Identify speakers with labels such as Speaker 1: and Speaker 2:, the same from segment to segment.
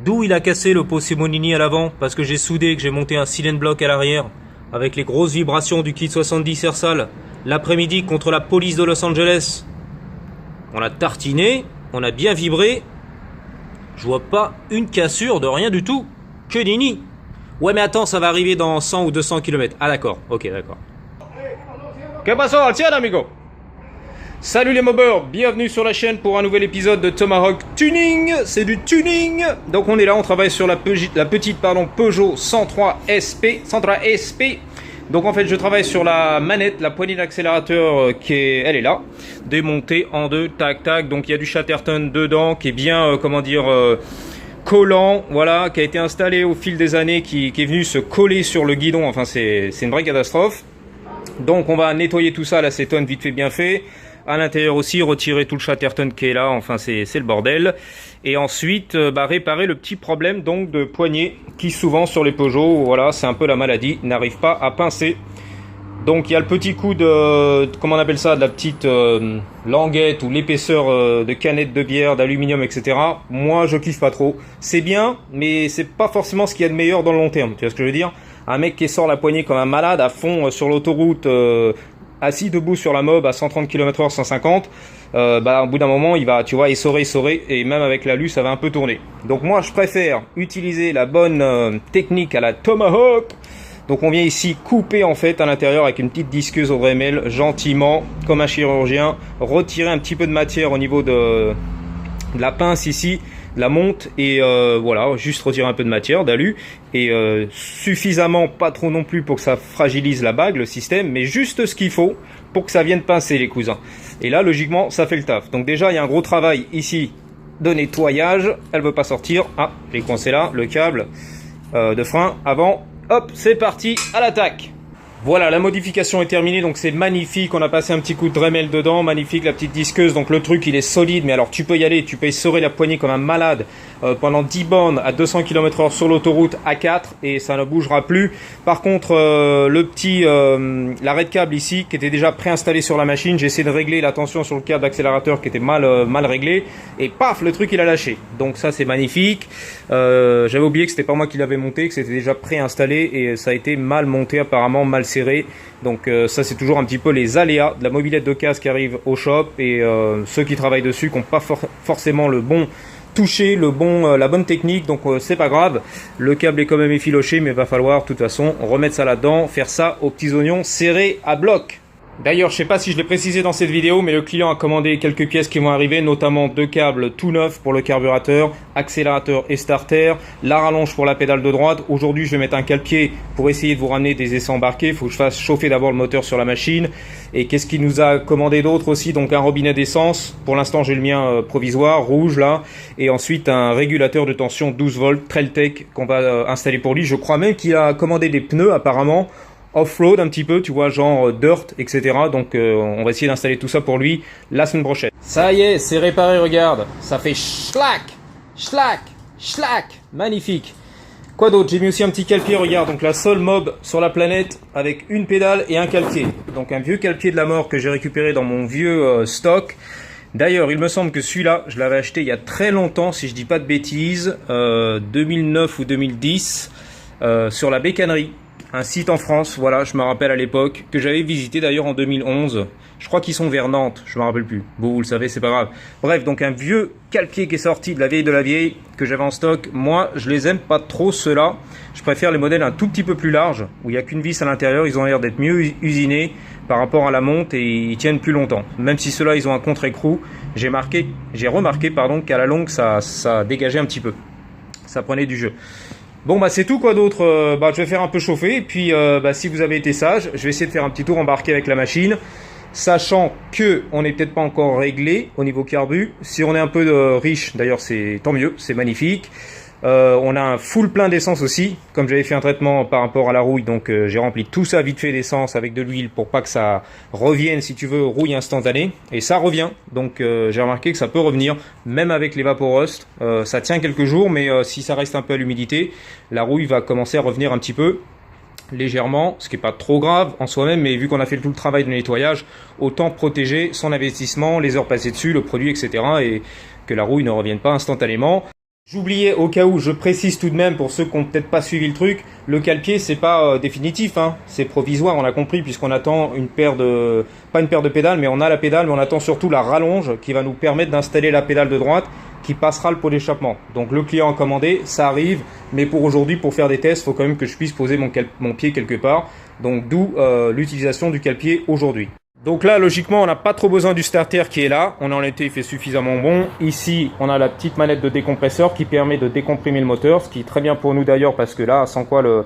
Speaker 1: D'où il a cassé le pot Simonini à l'avant, parce que j'ai soudé, que j'ai monté un cylinder block à l'arrière, avec les grosses vibrations du kit 70 Ersal, l'après-midi contre la police de Los Angeles. On a tartiné, on a bien vibré. Je vois pas une cassure de rien du tout. Que nini. Ouais mais attends, ça va arriver dans 100 ou 200 km. Ah d'accord, ok d'accord. Que paso al cielo amigo? Salut les mobbers, bienvenue sur la chaîne pour un nouvel épisode de Tomahawk Tuning. C'est du tuning. Donc on est là, on travaille sur la petite Peugeot 103 SP. Donc en fait je travaille sur la manette, la poignée d'accélérateur elle est là, démontée en deux, tac tac. Donc il y a du Chatterton dedans qui est bien, collant, voilà, qui a été installé au fil des années, qui est venu se coller sur le guidon. Enfin c'est une vraie catastrophe. Donc on va nettoyer tout ça, l'acétone vite fait bien fait. À l'intérieur aussi, retirer tout le Chatterton qui est là, enfin c'est le bordel. Et ensuite, réparer le petit problème donc de poignée qui souvent sur les Peugeot, voilà, c'est un peu la maladie, n'arrive pas à pincer. Donc il y a le petit coup de, comment on appelle ça, de la petite languette ou l'épaisseur de canette de bière, d'aluminium, etc. Moi je kiffe pas trop. C'est bien, mais c'est pas forcément ce qu'il y a de meilleur dans le long terme, tu vois ce que je veux dire? Un mec qui sort la poignée comme un malade à fond sur l'autoroute, assis debout sur la mob à 130 km/h, 150, au bout d'un moment il va, tu vois, essorer, et même avec l'alu ça va un peu tourner. Donc moi je préfère utiliser la bonne technique à la Tomahawk. Donc on vient ici couper en fait à l'intérieur avec une petite disqueuse au Dremel, gentiment, comme un chirurgien, retirer un petit peu de matière au niveau de la pince ici, la monte, et voilà, juste retirer un peu de matière, d'alu, et suffisamment, pas trop non plus pour que ça fragilise la bague, le système, mais juste ce qu'il faut pour que ça vienne pincer les cousins. Et là, logiquement, ça fait le taf. Donc déjà, il y a un gros travail ici de nettoyage. Elle veut pas sortir. Ah, j'ai coincé là, le câble de frein avant. Hop, c'est parti, à l'attaque. Voilà, la modification est terminée, donc c'est magnifique. On a passé un petit coup de Dremel dedans, magnifique, la petite disqueuse. Donc le truc il est solide, mais alors tu peux y aller, tu peux essorer la poignée comme un malade pendant 10 bornes à 200 km/h sur l'autoroute A4 et ça ne bougera plus. Par contre, l'arrêt de câble ici qui était déjà préinstallé sur la machine, j'ai essayé de régler la tension sur le câble d'accélérateur qui était mal réglé et paf, le truc il a lâché. Donc ça c'est magnifique. J'avais oublié que c'était pas moi qui l'avais monté, que c'était déjà préinstallé et ça a été mal monté apparemment, mal serré. Donc ça c'est toujours un petit peu les aléas de la mobilette de casse qui arrive au shop et ceux qui travaillent dessus qui n'ont pas forcément le bon toucher, la bonne technique. Donc c'est pas grave, le câble est quand même effiloché, mais il va falloir de toute façon remettre ça là-dedans, faire ça aux petits oignons serrés à bloc. D'ailleurs, je sais pas si je l'ai précisé dans cette vidéo, mais le client a commandé quelques pièces qui vont arriver, notamment 2 câbles tout neufs pour le carburateur, accélérateur et starter, la rallonge pour la pédale de droite. Aujourd'hui, je vais mettre un cale-pied pour essayer de vous ramener des essais embarqués. Il faut que je fasse chauffer d'abord le moteur sur la machine. Et qu'est-ce qu'il nous a commandé d'autre aussi? Donc un robinet d'essence. Pour l'instant, j'ai le mien provisoire, rouge là. Et ensuite, un régulateur de tension 12 volts, Trailtech, qu'on va installer pour lui. Je crois même qu'il a commandé des pneus apparemment off-road un petit peu, tu vois, genre dirt, etc. Donc on va essayer d'installer tout ça pour lui la semaine prochaine. Ça y est, c'est réparé, regarde. Ça fait schlac, schlac, schlac. Magnifique. Quoi d'autre? J'ai mis aussi un petit cale-pied, regarde. Donc la seule mob sur la planète avec une pédale et un cale-pied. Donc un vieux cale-pied de la mort que j'ai récupéré dans mon vieux stock. D'ailleurs, il me semble que celui-là, je l'avais acheté il y a très longtemps, si je dis pas de bêtises, 2009 ou 2010, sur la bécannerie. Un site en France, voilà, je me rappelle à l'époque, que j'avais visité d'ailleurs en 2011. Je crois qu'ils sont vers Nantes, je me rappelle plus. Bon, vous le savez, c'est pas grave. Bref, donc un vieux cale-pied qui est sorti de la vieille, que j'avais en stock. Moi, je les aime pas trop ceux-là. Je préfère les modèles un tout petit peu plus larges, où il n'y a qu'une vis à l'intérieur. Ils ont l'air d'être mieux usinés par rapport à la monte et ils tiennent plus longtemps. Même si ceux-là, ils ont un contre-écrou, j'ai remarqué qu'à la longue, ça dégageait un petit peu. Ça prenait du jeu. Bon c'est tout, quoi d'autre. Je vais faire un peu chauffer et puis si vous avez été sage, je vais essayer de faire un petit tour embarqué avec la machine, sachant que on n'est peut-être pas encore réglé au niveau carbu. Si on est un peu riche, d'ailleurs c'est tant mieux, c'est magnifique. On a un full plein d'essence aussi, comme j'avais fait un traitement par rapport à la rouille, donc j'ai rempli tout ça vite fait d'essence avec de l'huile pour pas que ça revienne, si tu veux, rouille instantanée, et ça revient. Donc j'ai remarqué que ça peut revenir même avec les vaporust. Ça tient quelques jours, mais si ça reste un peu à l'humidité, la rouille va commencer à revenir un petit peu légèrement, ce qui n'est pas trop grave en soi-même, mais vu qu'on a fait tout le travail de nettoyage, autant protéger son investissement, les heures passées dessus, le produit, etc., et que la rouille ne revienne pas instantanément. J'oubliais au cas où, je précise tout de même pour ceux qui n'ont peut-être pas suivi le truc, le cale-pied c'est pas définitif, hein, c'est provisoire, on a compris, puisqu'on attend une paire de, pas une paire de pédales, mais on a la pédale, mais on attend surtout la rallonge qui va nous permettre d'installer la pédale de droite qui passera le pot d'échappement. Donc le client a commandé, ça arrive, mais pour aujourd'hui, pour faire des tests, il faut quand même que je puisse poser mon pied quelque part, donc d'où l'utilisation du cale-pied aujourd'hui. Donc là, logiquement, on n'a pas trop besoin du starter qui est là. On en été, il fait suffisamment bon. Ici, on a la petite manette de décompresseur qui permet de décomprimer le moteur, ce qui est très bien pour nous d'ailleurs, parce que là, sans quoi le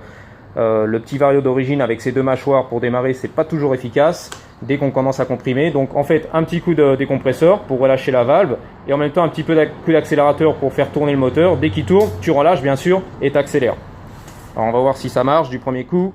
Speaker 1: petit Vario d'origine avec ses deux mâchoires pour démarrer, c'est pas toujours efficace dès qu'on commence à comprimer. Donc en fait, un petit coup de décompresseur pour relâcher la valve et en même temps un petit peu coup d'accélérateur pour faire tourner le moteur. Dès qu'il tourne, tu relâches bien sûr et t'accélères. Alors on va voir si ça marche du premier coup.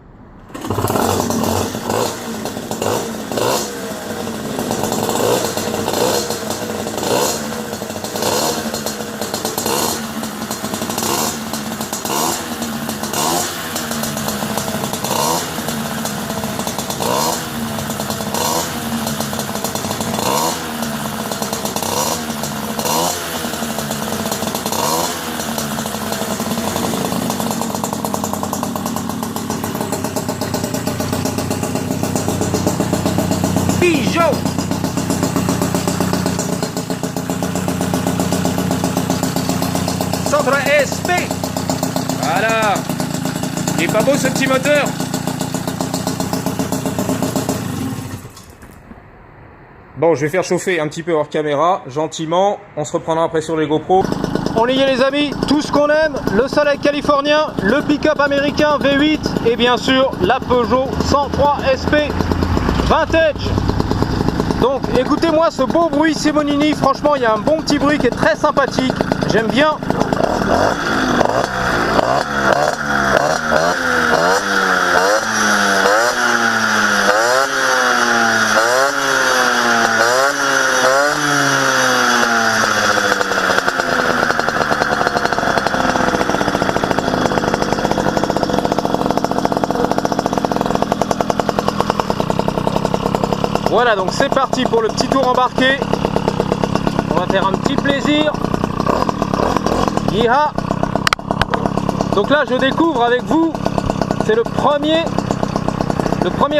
Speaker 1: Pigeot. Centre SP. Voilà. Il est pas beau ce petit moteur. Bon, je vais faire chauffer un petit peu hors caméra, gentiment. On se reprendra après sur les GoPro. On y est les amis, tout ce qu'on aime, le Soleil californien, le pick-up américain V8 et bien sûr la Peugeot 103 SP Vintage. Donc écoutez-moi ce beau bruit Simonini, franchement il y a un bon petit bruit qui est très sympathique, j'aime bien. Voilà, donc c'est parti pour le petit tour embarqué. On va faire un petit plaisir. Yeeha. Donc là, je découvre avec vous, c'est le premier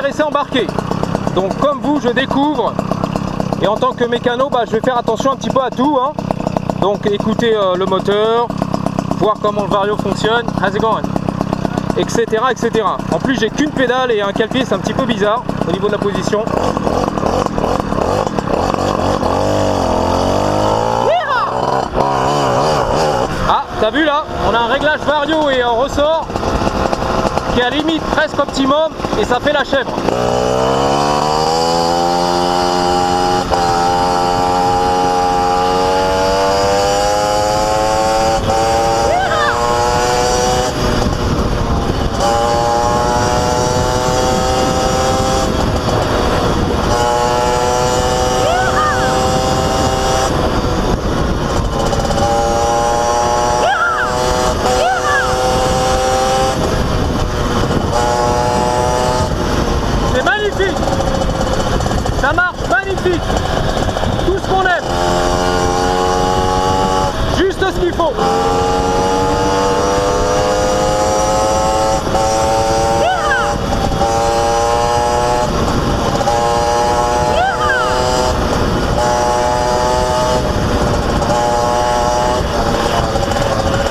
Speaker 1: essai embarqué. Donc comme vous, je découvre. Et en tant que mécano, je vais faire attention un petit peu à tout. Hein. Donc écouter le moteur, voir comment le Vario fonctionne. How's it going? Etc, etc. En plus j'ai qu'une pédale et un cale-pied, c'est un petit peu bizarre au niveau de la position. Ah, t'as vu là, on a un réglage Vario et un ressort qui est à limite presque optimum et ça fait la chèvre. Ça marche magnifique. Tout ce qu'on aime. Juste ce qu'il faut.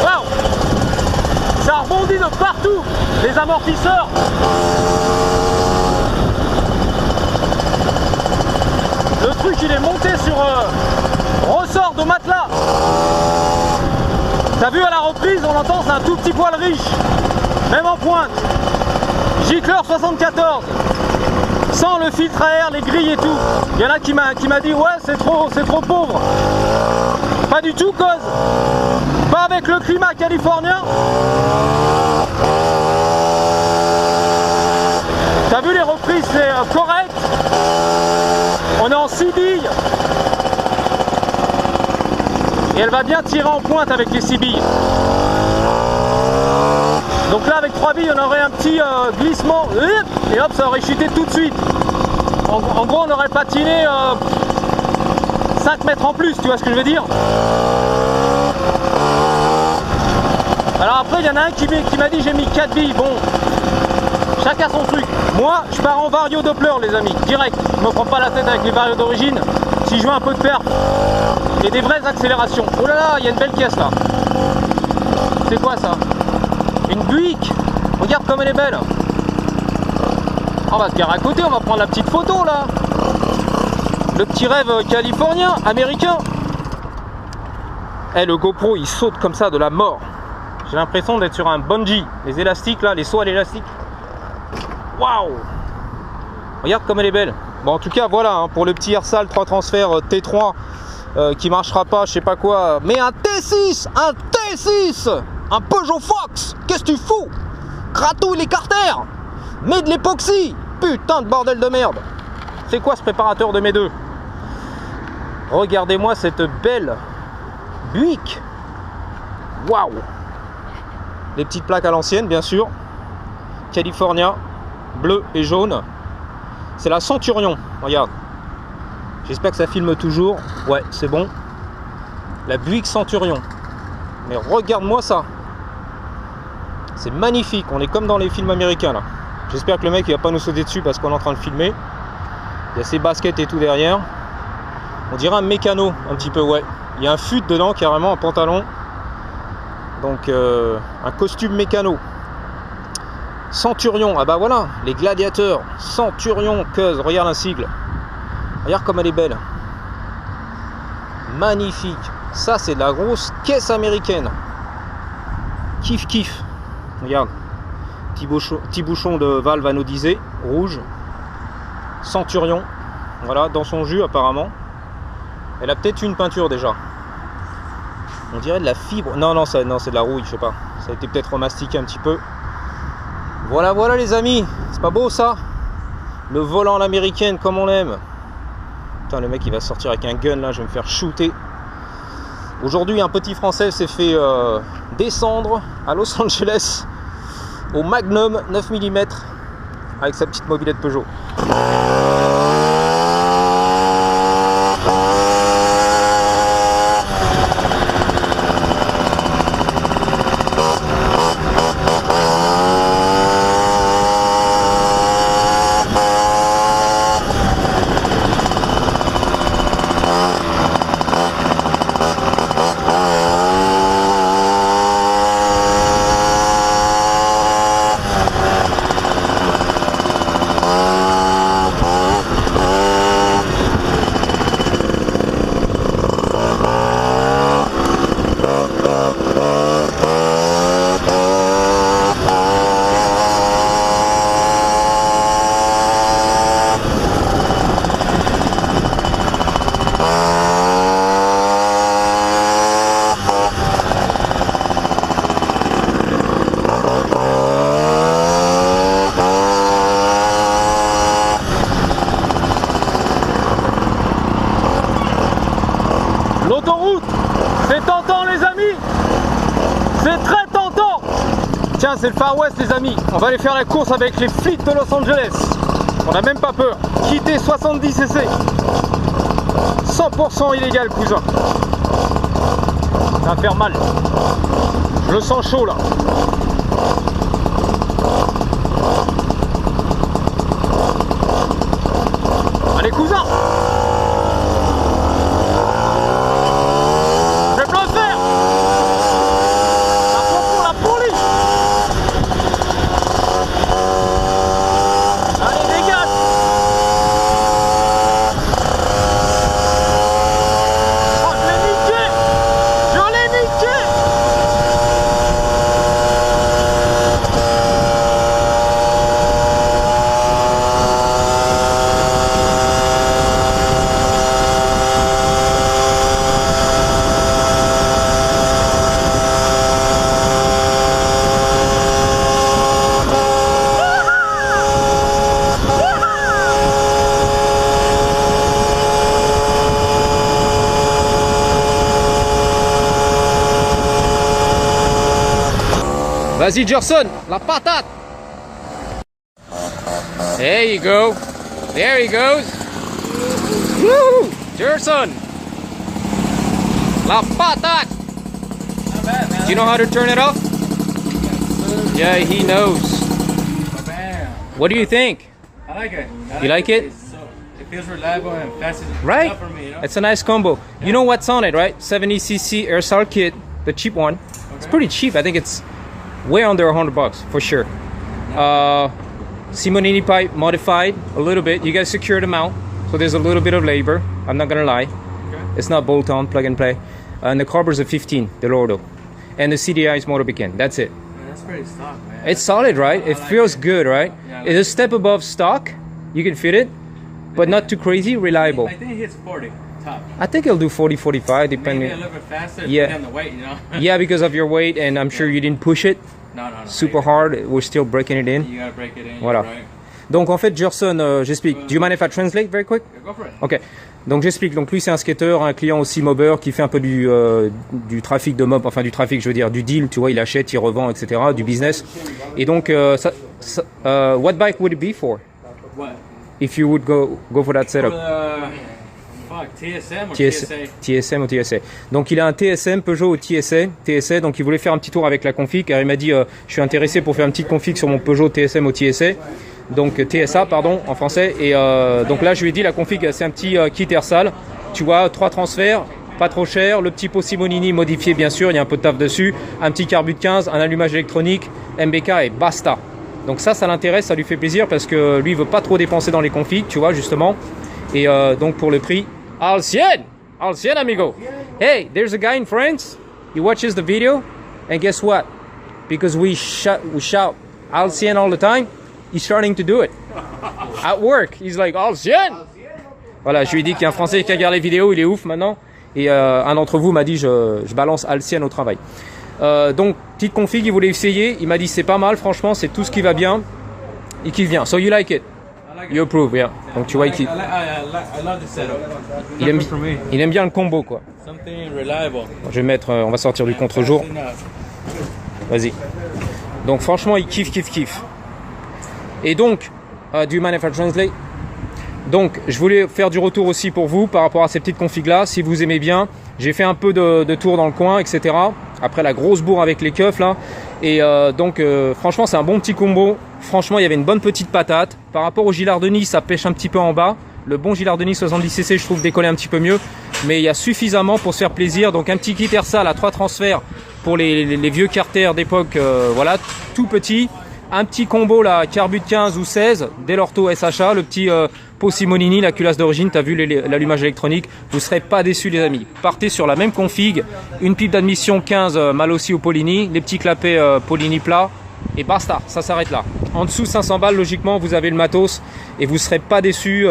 Speaker 1: Wow. Ça rebondit de partout. Les amortisseurs. Le truc il est monté sur ressort de matelas. T'as vu à la reprise, on entend, c'est un tout petit poil riche. Même en pointe. Gicleur 74. Sans le filtre à air, les grilles et tout. Il y en a qui m'a dit ouais c'est trop pauvre. Pas du tout cause. Pas avec le climat californien. T'as vu les reprises, c'est correct. On est en 6 billes. Et elle va bien tirer en pointe avec les 6 billes. Donc là avec 3 billes on aurait un petit glissement. Et hop ça aurait chuté tout de suite. En gros on aurait patiné 5 mètres en plus, tu vois ce que je veux dire? après, il y en a un qui m'a dit j'ai mis 4 billes. Bon, chacun son truc. Moi, je pars en vario Doppler, les amis, direct. Je me prends pas la tête avec les varios d'origine. Si je veux un peu de perf et des vraies accélérations. Oh là là, il y a une belle caisse là. C'est quoi ça? Une Buick. Regarde comme elle est belle. On va se garer à côté, on va prendre la petite photo là. Le petit rêve californien, américain. Eh, le GoPro il saute comme ça de la mort. J'ai l'impression d'être sur un bungee. Les élastiques là, les sauts à l'élastique. Waouh! Regarde comme elle est belle. Bon, en tout cas, voilà, hein, pour le petit Ersal 3 transferts T3 qui marchera pas, je sais pas quoi. Mais un T6! Un T6! Un Peugeot Fox! Qu'est-ce que tu fous? Gratouille les carters! Mets de l'époxy! Putain de bordel de merde! C'est quoi ce préparateur de mes deux? Regardez-moi cette belle Buick! Waouh! Les petites plaques à l'ancienne, bien sûr. California, bleu et jaune. C'est la Centurion, regarde. J'espère que ça filme toujours. Ouais, c'est bon. La Buick Centurion. Mais regarde-moi ça. C'est magnifique. On est comme dans les films américains là. J'espère que le mec il va pas nous sauter dessus parce qu'on est en train de filmer. Il y a ses baskets et tout derrière. On dirait un mécano un petit peu, ouais. Il y a un fut dedans carrément, un pantalon. Donc un costume mécano. Centurion, ah bah voilà, les gladiateurs. Centurion, cause, regarde un sigle. Regarde comme elle est belle. Magnifique. Ça c'est de la grosse caisse américaine. Kiff kiff. Regarde. Petit bouchon de valve anodisé, rouge. Centurion. Voilà, dans son jus apparemment. Elle a peut-être une peinture déjà. On dirait de la fibre. Non, non, c'est de la rouille, je sais pas. Ça a été peut-être remastiqué un petit peu. Voilà, voilà les amis. C'est pas beau ça? Le volant à l'américaine comme on l'aime. Putain, le mec il va sortir avec un gun là, je vais me faire shooter. Aujourd'hui, un petit Français s'est fait descendre à Los Angeles au Magnum 9 mm avec sa petite mobilette Peugeot. L'autoroute, c'est tentant les amis. C'est très tentant. Tiens, c'est le Far West les amis. On va aller faire la course avec les flics de Los Angeles. On n'a même pas peur. Quitter 70 cc. 100% illégal cousin. Ça va faire mal. Je le sens chaud là. Allez cousin. Vas-y Gerson, la patate. There you go. There he goes. Woo! Gerson. La patate. Not bad, man. Do you know how to turn it off? Yeah, he knows.
Speaker 2: Bam.
Speaker 1: What do you think?
Speaker 2: I like it.
Speaker 1: You like it?
Speaker 2: It feels reliable and fast.
Speaker 1: Right?
Speaker 2: For me, you know?
Speaker 1: It's a nice combo. You know what's on it, right? 70cc air salt kit, the cheap one. It's pretty cheap. I think it's way under $100 for sure. Simonini pipe modified a little bit. You guys secured them out, so there's a little bit of labor. I'm not gonna lie. It's not bolt on, plug and play. And the carburetor's a 15, the Lordo. And the CDI is Motor Beacon. That's it.
Speaker 2: Man, that's pretty stock, man.
Speaker 1: It's solid, right? It feels good, right?
Speaker 2: Yeah,
Speaker 1: It's a step above stock. You can fit it, but not too crazy, reliable.
Speaker 2: I think it hits 40 top.
Speaker 1: I think it'll do 40, 45,
Speaker 2: Maybe
Speaker 1: depending.
Speaker 2: a little bit faster
Speaker 1: Yeah.
Speaker 2: depending on the weight, you know?
Speaker 1: Yeah, because of your weight, and I'm sure you didn't push it
Speaker 2: No.
Speaker 1: super hard. We're still breaking it in.
Speaker 2: You gotta break it in.
Speaker 1: Voilà.
Speaker 2: Right?
Speaker 1: Donc en fait, Gerson, j'explique. Do you mind if I translate very quick?
Speaker 2: Yeah, go for it.
Speaker 1: Ok. Donc j'explique. Donc lui c'est un skater, un client aussi mobber qui fait un peu du trafic de mob, enfin du trafic, je veux dire du deal. Tu vois, il achète, il revend, etc. Du business. Et donc what bike would it be for?
Speaker 2: What?
Speaker 1: If you would go for that setup?
Speaker 2: TSM or TSA?
Speaker 1: TSM ou TSA. Donc il a un TSM Peugeot ou TSA, donc il voulait faire un petit tour avec la config, car il m'a dit je suis intéressé pour faire une petite config sur mon Peugeot TSM ou TSA, donc TSA pardon en français, et donc là je lui ai dit la config c'est un petit kit Air-Sal, tu vois, 3 transferts, pas trop cher, le petit pot Simonini modifié bien sûr, il y a un peu de taf dessus, un petit carbu de 15, un allumage électronique, MBK et basta. Donc ça l'intéresse, ça lui fait plaisir parce que lui il veut pas trop dépenser dans les configs, tu vois justement, et donc pour le prix, Al 100 amigo. Hey, there's a guy in France. He watches the video, and guess what? Because we shout Al 100 all the time, he's starting to do it. At work, he's like Al 100. Voilà, je lui ai dit qu'il y a un Français qui regarde les vidéos, il est ouf maintenant. Et un d'entre vous m'a dit je balance Al 100 au travail. Donc petite config, il voulait essayer. Il m'a dit c'est pas mal, franchement, c'est tout ce qui va bien. Il kiffe bien. So you like it? You approve, yeah. Donc tu vois, il
Speaker 2: love the setup.
Speaker 1: il aime bien le combo, quoi.
Speaker 2: Something reliable.
Speaker 1: Je vais mettre, on va sortir du contre-jour. Vas-y. Donc franchement, il kiffe. Et donc, do you mind if I translate? Donc, je voulais faire du retour aussi pour vous par rapport à ces petites configs-là. Si vous aimez bien, j'ai fait un peu de tour dans le coin, etc. Après la grosse bourre avec les keufs, là. Et donc, franchement, c'est un bon petit combo. Franchement, il y avait une bonne petite patate. Par rapport au Gilardoni, ça pêche un petit peu en bas. Le bon Gilardoni 70cc, je trouve décoller un petit peu mieux. Mais il y a suffisamment pour se faire plaisir. Donc, un petit kit Air-Sal à 3 transferts pour les vieux carters d'époque. Voilà, tout petit. Un petit combo là, carbu de 15 ou 16, Dell'Orto SHA, le petit pot Simonini, la culasse d'origine, t'as vu l'allumage électronique, vous serez pas déçus les amis. Partez sur la même config, une pipe d'admission 15 Malossi ou Polini, les petits clapets Polini plat, et basta, ça s'arrête là. En dessous 500 balles, logiquement, vous avez le matos, et vous serez pas déçus.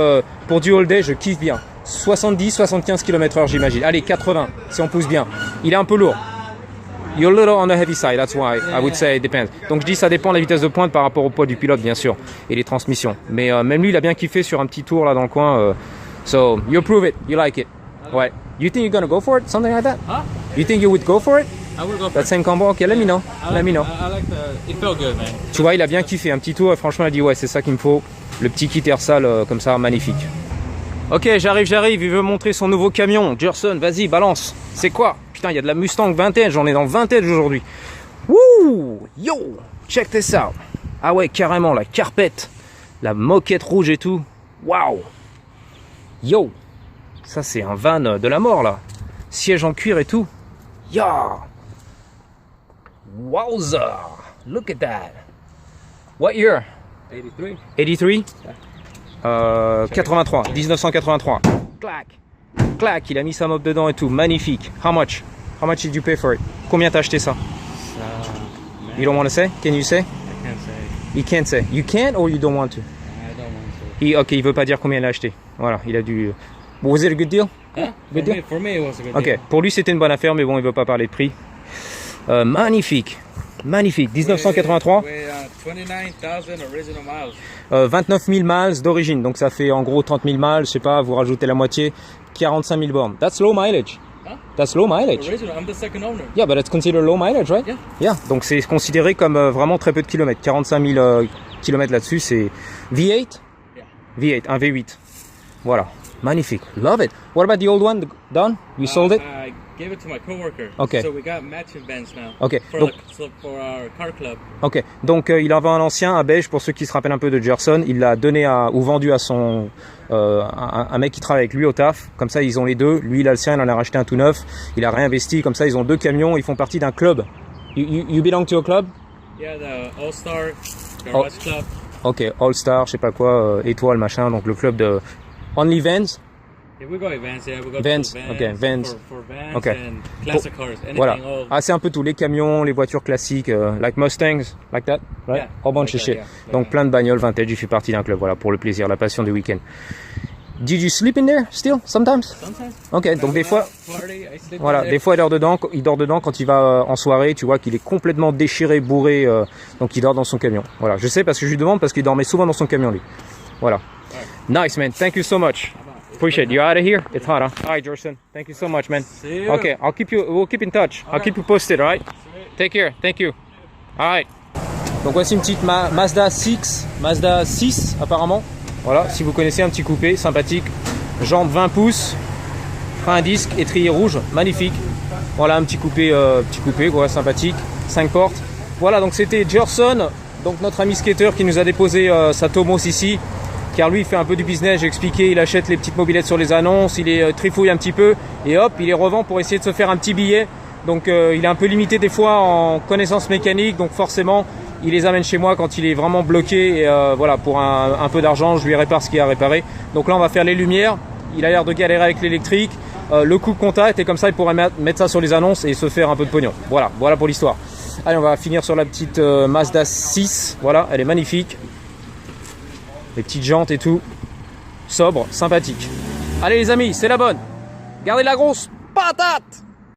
Speaker 1: Pour du all day, je kiffe bien. 70-75 km/h j'imagine, allez 80, si on pousse bien. Il est un peu lourd. You're a little on the heavy side, that's why I would say it depends. Donc je dis ça dépend de la vitesse de pointe par rapport au poids du pilote bien sûr et les transmissions. Mais même lui il a bien kiffé sur un petit tour là dans le coin. So you approve it, you like it. Ouais. You think you're gonna go for it, something like that?
Speaker 2: Huh?
Speaker 1: You think you would go for it?
Speaker 2: I will go for
Speaker 1: That same combo? Okay, let me know. Let me know.
Speaker 2: I like it felt good, man.
Speaker 1: Tu vois il a bien kiffé un petit tour et franchement il a dit ouais c'est ça qu'il me faut. Le petit kit Air-Sal comme ça magnifique. Ok, j'arrive, il veut montrer son nouveau camion. Gerson, vas-y, balance. C'est quoi? Putain, il y a de la Mustang Vintage, j'en ai dans Vintage aujourd'hui. Wouh! Yo! Check this out. Ah ouais, carrément, la carpette. La moquette rouge et tout. Waouh! Yo! Ça, c'est un van de la mort, là. Siège en cuir et tout. Ya! Wowza! Look at that. What year?
Speaker 2: 83.
Speaker 1: 83? 83, 1983. Clac, il a mis sa mob dedans et tout, magnifique. How much did you pay for it? Combien t'as acheté ça? You don't want to say? Can you say?
Speaker 2: I can't say.
Speaker 1: You can't say. You can or you don't want to?
Speaker 2: I don't want to.
Speaker 1: Ok, il veut pas dire combien il a acheté. Voilà, il a dû. Was it a good deal?
Speaker 2: Huh?
Speaker 1: Good deal?
Speaker 2: For me, it was a good
Speaker 1: Ok,
Speaker 2: deal.
Speaker 1: pour lui c'était une bonne affaire, mais bon, il veut pas parler de prix. Magnifique, 1983.
Speaker 2: With 29,000 original miles.
Speaker 1: 29 000 miles d'origine, donc ça fait en gros 30 000 miles, je sais pas, vous rajoutez la moitié, 45 000 bornes. That's low mileage.
Speaker 2: Huh?
Speaker 1: That's low mileage.
Speaker 2: Original. I'm the second owner.
Speaker 1: Yeah, but it's considered low mileage, right?
Speaker 2: Yeah.
Speaker 1: Yeah. Donc c'est considéré comme vraiment très peu de kilomètres. 45 000 kilomètres là-dessus, c'est V8?
Speaker 2: Yeah.
Speaker 1: V8, un V8. Voilà. Magnifique. Love it. What about the old one, Don? You sold it?
Speaker 2: I gave it to my coworker.
Speaker 1: Okay.
Speaker 2: So we got matching bands now.
Speaker 1: Ok,
Speaker 2: For,
Speaker 1: donc,
Speaker 2: for our car club.
Speaker 1: ok. Donc il avait un ancien, un beige, pour ceux qui se rappellent un peu de Gerson, il l'a donné ou vendu à son un mec qui travaille avec lui au taf. Comme ça, ils ont les deux. Lui, il a le sien, il en a racheté un tout neuf. Il a réinvesti. Comme ça, ils ont 2 camions. Ils font partie d'un club. You belong to a club?
Speaker 2: Yeah, the All Star Garage Club.
Speaker 1: Ok, All Star, je sais pas quoi, étoile, machin. Donc le club de Only Vans.
Speaker 2: Yeah, we go Vans. Yeah, we go
Speaker 1: Vans,
Speaker 2: to Vans.
Speaker 1: okay, Vans.
Speaker 2: For Vans
Speaker 1: Okay.
Speaker 2: and classic cars. Anything
Speaker 1: Voilà.
Speaker 2: old.
Speaker 1: Ah, c'est un peu tout. Les camions, les voitures classiques, like Mustangs, like that, right?
Speaker 2: Yeah,
Speaker 1: Whole bunch
Speaker 2: like
Speaker 1: of shit.
Speaker 2: that, yeah.
Speaker 1: Donc plein de bagnoles vintage. Il fait partie d'un club. Voilà, pour le plaisir, la passion du week-end. Did you sleep in there still sometimes?
Speaker 2: Sometimes.
Speaker 1: Ok, donc des fois,
Speaker 2: Party, I sleep
Speaker 1: voilà,
Speaker 2: in there.
Speaker 1: des fois il dort dedans quand il va en soirée. Tu vois qu'il est complètement déchiré, bourré, donc il dort dans son camion. Voilà, je sais parce que je lui demande parce qu'il dormait souvent dans son camion lui. Voilà. Nice man, thank you so much. Appreciate it. You out of here? It's hot, huh? All right, Jorson. Thank you so much, man.
Speaker 2: See you.
Speaker 1: Okay, we'll keep in touch. I'll keep you posted, all right? Take care. Thank you. All right. Donc voici une petite Mazda 6 apparemment. Voilà, si vous connaissez, un petit coupé sympathique. Jambes 20 pouces, frein à disque, étrier rouge, magnifique. Voilà un petit coupé quoi, sympathique. 5 portes. Voilà, donc c'était Gerson, donc notre ami skater qui nous a déposé sa Tomos ici. Car lui il fait un peu du business, j'ai expliqué, il achète les petites mobylettes sur les annonces, il les trifouille un petit peu et hop, il les revend pour essayer de se faire un petit billet. Donc il est un peu limité des fois en connaissances mécaniques, donc forcément il les amène chez moi quand il est vraiment bloqué et voilà, pour un peu d'argent je lui répare ce qu'il y a à réparer. Donc là on va faire les lumières, il a l'air de galérer avec l'électrique, le coup de contact et comme ça il pourrait mettre ça sur les annonces et se faire un peu de pognon. Voilà pour l'histoire. Allez, on va finir sur la petite Mazda 6, voilà, elle est magnifique. Les petites jantes et tout, sobre, sympathique. Allez les amis, c'est la bonne. Gardez la grosse patate.